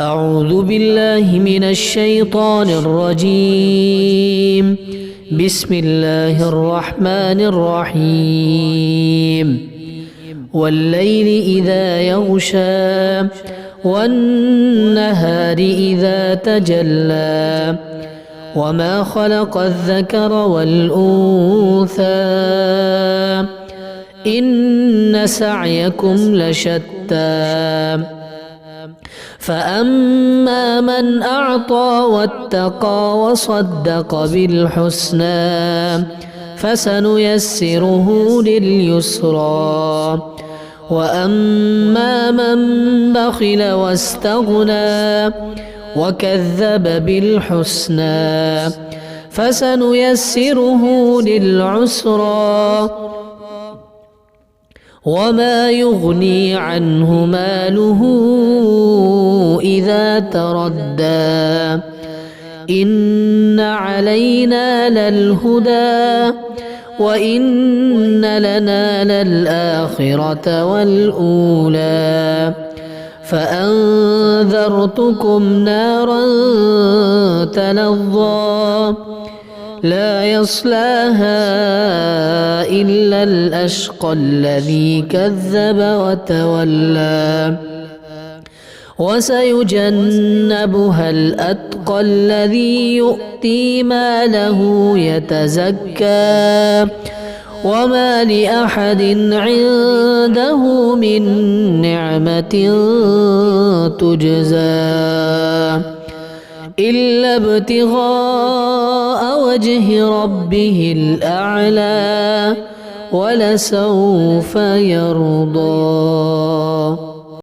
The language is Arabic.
أعوذ بالله من الشيطان الرجيم. بسم الله الرحمن الرحيم. والليل إذا يغشى والنهار إذا تجلى وما خلق الذكر والأنثى إن سعيكم لشتى فأما من أعطى واتقى وصدق بالحسنى فسنيسره لليسرى وأما من بخل واستغنى وكذب بالحسنى فسنيسره للعسرى وما يغني عنه ماله إذا تردى إن علينا للهدى وإن لنا للآخرة والأولى فأنذرتكم نارا تلظى لا يصلاها إلا الأشقى الذي كذب وتولى وسيجنبها الأتقى الذي يؤتي ماله يتزكى وما لأحد عنده من نعمة تجزى إلا ابتغاء وجه ربه الأعلى ولسوف يرضى.